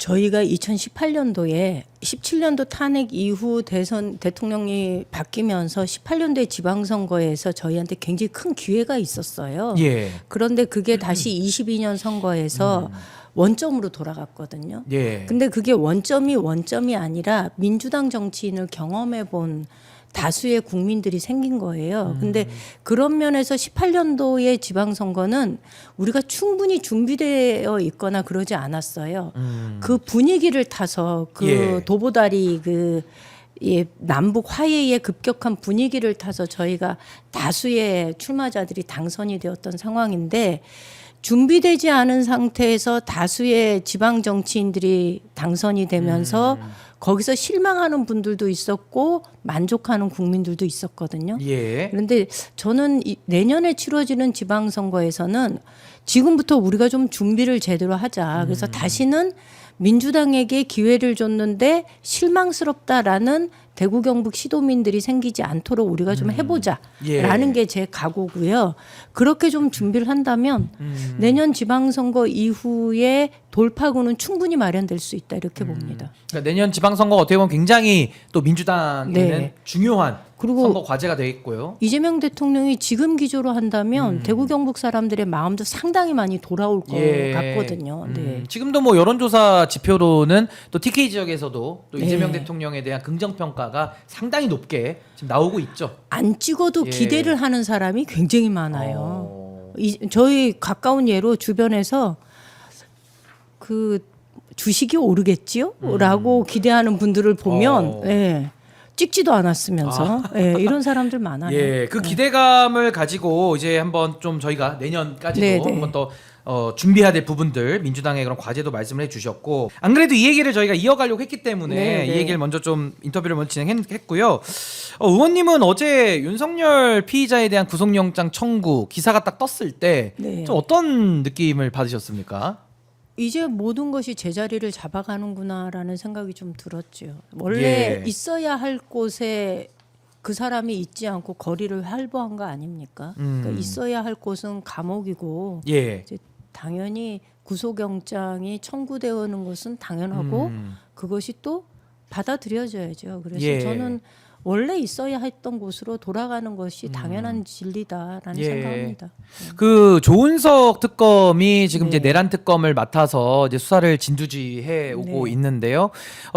저희가 2018년도에 17년도 탄핵 이후 대통령이 바뀌면서 18년도에 지방선거에서 저희한테 굉장히 큰 기회가 있었어요. 예. 그런데 그게 다시 22년 선거에서 원점으로 돌아갔거든요. 예. 근데 그게 원점이 아니라 민주당 정치인을 경험해 본 다수의 국민들이 생긴 거예요. 근데 그런 면에서 18년도의 지방선거는 우리가 충분히 준비되어 있거나 그러지 않았어요. 그 분위기를 타서 그 예. 도보다리 남북 화해의 급격한 분위기를 타서 저희가 다수의 출마자들이 당선이 되었던 상황인데 준비되지 않은 상태에서 다수의 지방 정치인들이 당선이 되면서 거기서 실망하는 분들도 있었고 만족하는 국민들도 있었거든요. 예. 그런데 저는 내년에 치러지는 지방선거에서는 지금부터 우리가 좀 준비를 제대로 하자. 그래서 다시는 민주당에게 기회를 줬는데 실망스럽다라는 대구 경북 시도민들이 생기지 않도록 우리가 좀 해보자라는 예. 게 제 각오고요. 그렇게 좀 준비를 한다면 내년 지방선거 이후에 돌파구는 충분히 마련될 수 있다 이렇게 봅니다. 그러니까 내년 지방선거 어떻게 보면 굉장히 또 민주당에는 네. 중요한 그리고 선거 과제가 되겠고요. 이재명 대통령이 지금 기조로 한다면 대구 경북 사람들의 마음도 상당히 많이 돌아올 것 같거든요. 네. 지금도 뭐 여론조사 지표로는 또 TK 지역에서도 또 네. 이재명 대통령에 대한 긍정 평가가 상당히 높게 지금 나오고 있죠. 안 찍어도 예. 기대를 하는 사람이 굉장히 많아요. 저희 가까운 예로 주변에서 그 주식이 오르겠지요? 라고 기대하는 분들을 보면 예, 찍지도 않았으면서 예, 이런 사람들 많아요. 예, 그 기대감을 가지고 이제 한번 좀 저희가 내년까지도 네, 네. 한번 더 준비해야 될 부분들 민주당의 그런 과제도 말씀을 해주셨고 안 그래도 이 얘기를 저희가 이어가려고 했기 때문에 네, 이 네. 얘기를 먼저 좀 인터뷰를 먼저 진행했고요. 의원님은 어제 윤석열 피의자에 대한 구속영장 청구 기사가 딱 떴을 때 네. 좀 어떤 느낌을 받으셨습니까? 이제 모든 것이 제자리를 잡아가는구나라는 생각이 좀 들었죠. 원래 예. 있어야 할 곳에 그 사람이 있지 않고 거리를 활보한 거 아닙니까? 그러니까 있어야 할 곳은 감옥이고 예. 이제 당연히 구속영장이 청구되는 것은 당연하고 그것이 또 받아들여져야죠. 그래서 예. 저는 원래 있어야 했던 곳으로 돌아가는 것이 당연한 진리다라는 예. 생각합니다. 그 조은석 특검이 지금 이제 네. 내란 특검을 맡아서 이제 수사를 진두지휘해 오고 네. 있는데요.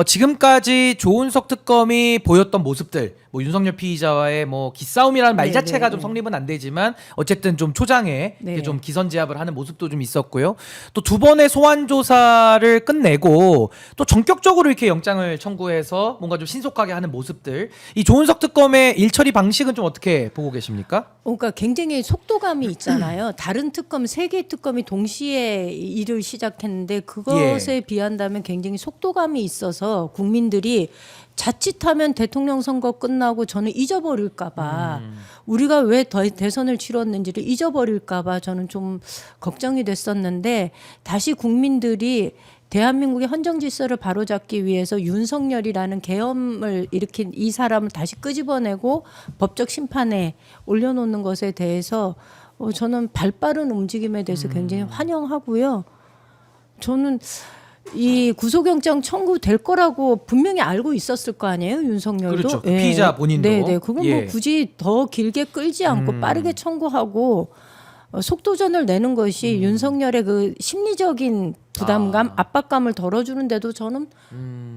지금까지 조은석 특검이 보였던 모습들, 뭐 윤석열 피의자와의 뭐 기싸움이라는 말 네, 자체가 네, 좀 네. 성립은 안 되지만 어쨌든 좀 초장에 네. 이렇게 좀 기선제압을 하는 모습도 좀 있었고요. 또 두 번의 소환 조사를 끝내고 또 전격적으로 이렇게 영장을 청구해서 뭔가 좀 신속하게 하는 모습들. 이 조은석 특검의 일처리 방식은 좀 어떻게 보고 계십니까? 그러니까 굉장히 속도감이 있잖아요. 다른 특검, 세 개의 특검이 동시에 일을 시작했는데 그것에 비한다면 굉장히 속도감이 있어서 국민들이 자칫하면 대통령 선거 끝나고 저는 잊어버릴까봐 우리가 왜 대선을 치렀는지를 잊어버릴까봐 저는 좀 걱정이 됐었는데 다시 국민들이 대한민국의 헌정 질서를 바로잡기 위해서 윤석열이라는 계엄을 일으킨 이 사람을 다시 끄집어내고 법적 심판에 올려놓는 것에 대해서 저는 발빠른 움직임에 대해서 굉장히 환영하고요. 저는 이 구속영장 청구될 거라고 분명히 알고 있었을 거 아니에요, 윤석열도. 그렇죠. 그 피의자 본인도. 네. 그건 예. 뭐 굳이 더 길게 끌지 않고 빠르게 청구하고 속도전을 내는 것이 윤석열의 그 심리적인 부담감, 압박감을 덜어주는데도 저는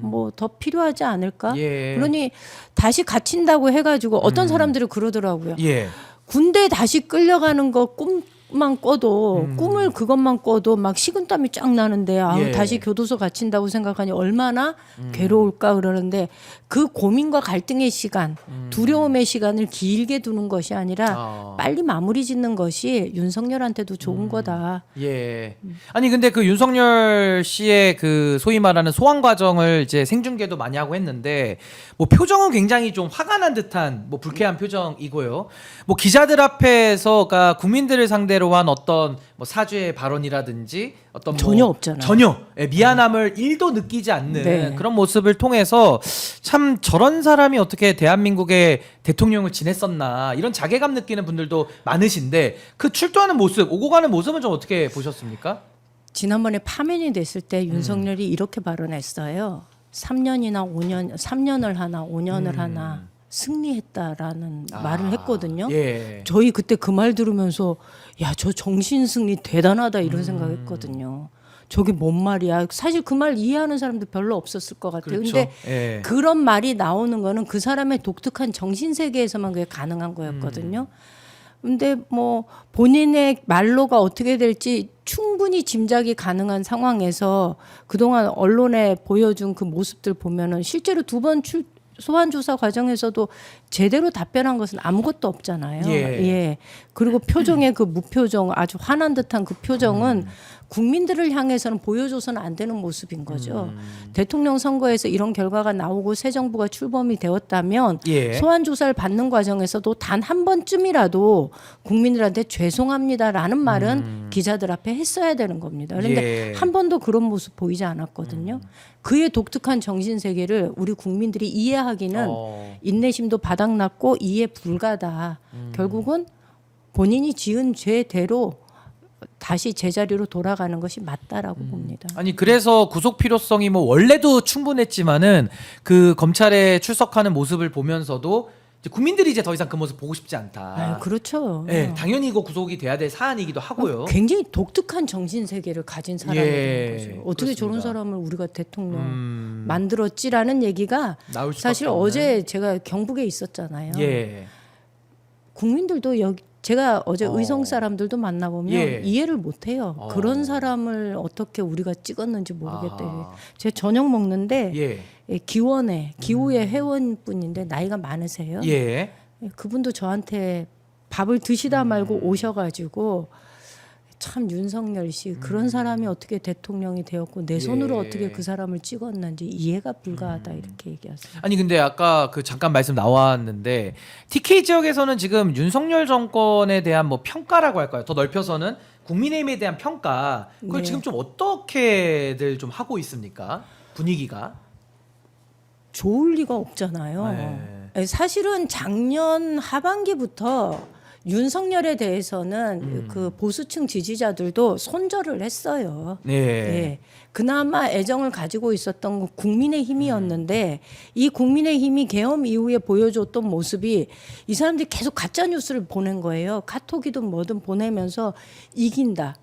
뭐 더 필요하지 않을까? 예. 그러니 다시 갇힌다고 해가지고 어떤 사람들이 그러더라고요. 예. 군대 다시 끌려가는 거 꿈만 꿔도 꿈을 그것만 꿔도 막 식은땀이 쫙 나는데 예. 다시 교도소 갇힌다고 생각하니 얼마나 괴로울까 그러는데 그 고민과 갈등의 시간, 두려움의 시간을 길게 두는 것이 아니라 빨리 마무리 짓는 것이 윤석열한테도 좋은 거다. 예. 아니 근데 그 윤석열 씨의 그 소위 말하는 소환 과정을 이제 생중계도 많이 하고 했는데 뭐 표정은 굉장히 좀 화가 난 듯한 뭐 불쾌한 표정이고요. 뭐 기자들 앞에서가 국민들을 상대로 한 어떤 뭐 사죄의 발언이라든지 어떤 뭐 전혀 없잖아요. 전혀 미안함을 1도 느끼지 않는 네. 그런 모습을 통해서 참 저런 사람이 어떻게 대한민국의 대통령을 지냈었나 이런 자괴감 느끼는 분들도 많으신데 그 출두하는 모습, 오고 가는 모습은 좀 어떻게 보셨습니까? 지난번에 파면이 됐을 때 윤석열이 이렇게 발언했어요. 3년을 하나 5년을 하나 승리했다라는 말을 했거든요. 예. 저희 그때 그 말 들으면서 야, 저 정신 승리 대단하다 이런 생각했거든요. 저게 뭔 말이야? 사실 그 말 이해하는 사람도 별로 없었을 것 같아요. 그렇죠. 근데 예. 그런 말이 나오는 거는 그 사람의 독특한 정신 세계에서만 그게 가능한 거였거든요. 근데 뭐 본인의 말로가 어떻게 될지 충분히 짐작이 가능한 상황에서 그동안 언론에 보여준 그 모습들 보면은 실제로 두 번 소환 조사 과정에서도 제대로 답변한 것은 아무것도 없잖아요. 예. 그리고 표정의 그 무표정, 아주 화난 듯한 그 표정은 국민들을 향해서는 보여줘서는 안 되는 모습인 거죠. 대통령 선거에서 이런 결과가 나오고 새 정부가 출범이 되었다면 예. 소환 조사를 받는 과정에서도 단 한 번쯤이라도 국민들한테 죄송합니다라는 말은 기자들 앞에 했어야 되는 겁니다. 그런데 예. 한 번도 그런 모습 보이지 않았거든요. 그의 독특한 정신 세계를 우리 국민들이 이해하기는 인내심도 바닥났고 이해 불가다. 결국은 본인이 지은 죄대로 다시 제자리로 돌아가는 것이 맞다라고 봅니다. 아니 그래서 구속 필요성이 뭐 원래도 충분했지만은 그 검찰에 출석하는 모습을 보면서도 이제 국민들이 이제 더 이상 그 모습 보고 싶지 않다. 아유, 그렇죠. 네, 당연히 이거 구속이 돼야 될 사안이기도 하고요. 굉장히 독특한 정신 세계를 가진 사람이 예, 되는 거죠. 어떻게 그렇습니다. 저런 사람을 우리가 대통령 만들었지라는 얘기가 나올 수밖에 사실 없는. 어제 제가 경북에 있었잖아요. 예. 국민들도 여기 제가 어제 의성 사람들도 만나보면 예. 이해를 못해요. 그런 사람을 어떻게 우리가 찍었는지 모르겠다. 아. 제가 저녁 먹는데 예. 기호의 회원분인데 나이가 많으세요. 예. 그분도 저한테 밥을 드시다 말고 오셔가지고 참 윤석열 씨 그런 사람이 어떻게 대통령이 되었고 내 손으로 예. 어떻게 그 사람을 찍었는지 이해가 불가하다 이렇게 얘기하세요. 아니 근데 아까 그 잠깐 말씀 나왔는데 TK 지역에서는 지금 윤석열 정권에 대한 뭐 평가라고 할까요? 더 넓혀서는 국민의힘에 대한 평가 그걸 네. 지금 좀 어떻게들 좀 하고 있습니까? 분위기가? 좋을 리가 없잖아요. 네. 사실은 작년 하반기부터 윤석열에 대해서는 그 보수층 지지자들도 손절을 했어요. 네. 예. 그나마 애정을 가지고 있었던 건 국민의힘이었는데 이 국민의힘이 계엄 이후에 보여줬던 모습이 이 사람들이 계속 가짜 뉴스를 보낸 거예요. 카톡이든 뭐든 보내면서 이긴다.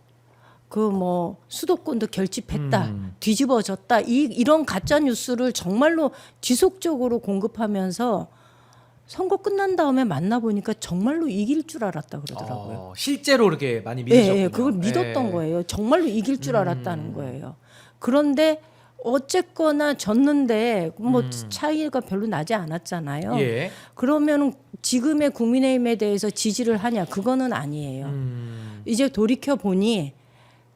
그 뭐 수도권도 결집했다. 뒤집어졌다. 이런 가짜 뉴스를 정말로 지속적으로 공급하면서 선거 끝난 다음에 만나보니까 정말로 이길 줄 알았다 그러더라고요. 실제로 그렇게 많이 믿으셨군요. 예, 그걸 믿었던 거예요. 정말로 이길 줄 알았다는 거예요. 그런데 어쨌거나 졌는데 뭐 차이가 별로 나지 않았잖아요. 예. 그러면 지금의 국민의힘에 대해서 지지를 하냐? 그거는 아니에요. 이제 돌이켜 보니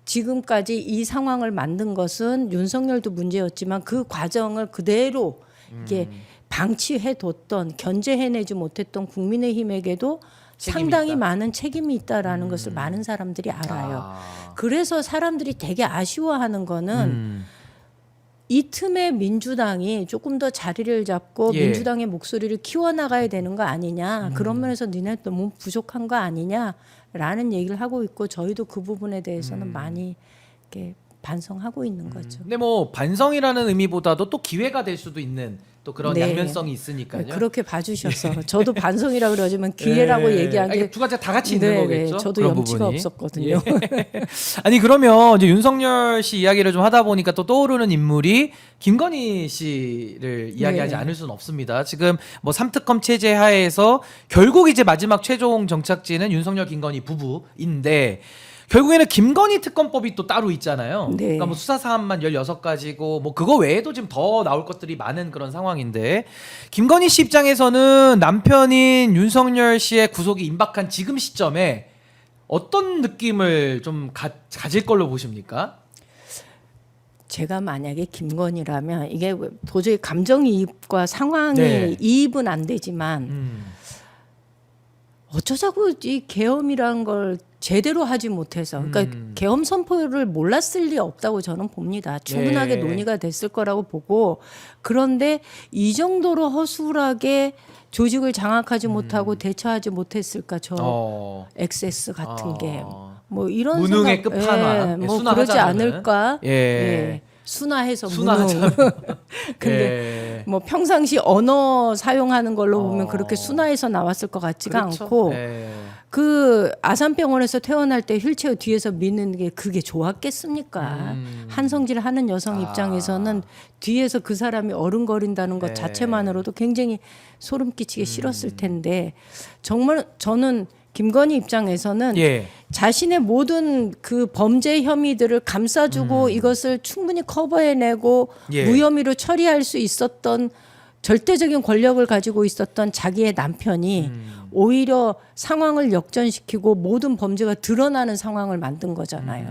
지금까지 이 상황을 만든 것은 윤석열도 문제였지만 그 과정을 그대로 이게 방치해뒀던 견제해내지 못했던 국민의힘에게도 상당히 있다. 많은 책임이 있다라는 것을 많은 사람들이 알아요. 그래서 사람들이 되게 아쉬워하는 거는 이 틈에 민주당이 조금 더 자리를 잡고 예. 민주당의 목소리를 키워나가야 되는 거 아니냐. 그런 면에서 니네 너무 부족한 거 아니냐라는 얘기를 하고 있고 저희도 그 부분에 대해서는 많이 이렇게 반성하고 있는 거죠. 근데 뭐 반성이라는 의미보다도 또 기회가 될 수도 있는 또 그런 네. 양면성이 있으니까요. 그렇게 봐주셔서 저도 반성이라고 그러지만 기회라고 예. 얘기한 아니, 게 두 가지가 다 같이 있는 거겠죠. 저도 그런 염치가 부분이. 없었거든요. 예. 아니 그러면 이제 윤석열 씨 이야기를 좀 하다 보니까 또 떠오르는 인물이 김건희 씨를 이야기하지 네. 않을 수는 없습니다. 지금 뭐 3특검 체제 하에서 결국 이제 마지막 최종 정착지는 윤석열 김건희 부부인데 결국에는 김건희 특검법이 또 따로 있잖아요. 네. 그러니까 뭐 수사 사안만 16가지고 뭐 그거 외에도 지금 더 나올 것들이 많은 그런 상황인데 김건희 씨 입장에서는 남편인 윤석열 씨의 구속이 임박한 지금 시점에 어떤 느낌을 좀 가질 걸로 보십니까? 제가 만약에 김건희라면 이게 도저히 감정이입과 상황이 네. 이입은 안 되지만 어쩌자고 이 계엄이라는 걸 제대로 하지 못해서 그러니까 계엄 선포를 몰랐을 리 없다고 저는 봅니다. 충분하게 예. 논의가 됐을 거라고 보고 그런데 이 정도로 허술하게 조직을 장악하지 못하고 대처하지 못했을까 저 액세스 같은 게 뭐 이런 무능의 생각, 끝판왕. 예, 뭐 순화하자면은. 그러지 않을까 예. 예. 순화해서 무능 순화하자면. 근데 예. 뭐 평상시 언어 사용하는 걸로 보면 그렇게 순화해서 나왔을 것 같지가 그렇죠. 않고 예. 그 아산병원에서 퇴원할 때 휠체어 뒤에서 미는 게 그게 좋았겠습니까? 한성질 하는 여성 입장에서는 뒤에서 그 사람이 어른거린다는 것 네. 자체만으로도 굉장히 소름 끼치게 싫었을 텐데 정말 저는 김건희 입장에서는 예. 자신의 모든 그 범죄 혐의들을 감싸주고 이것을 충분히 커버해내고 예. 무혐의로 처리할 수 있었던 절대적인 권력을 가지고 있었던 자기의 남편이 오히려 상황을 역전시키고 모든 범죄가 드러나는 상황을 만든 거잖아요.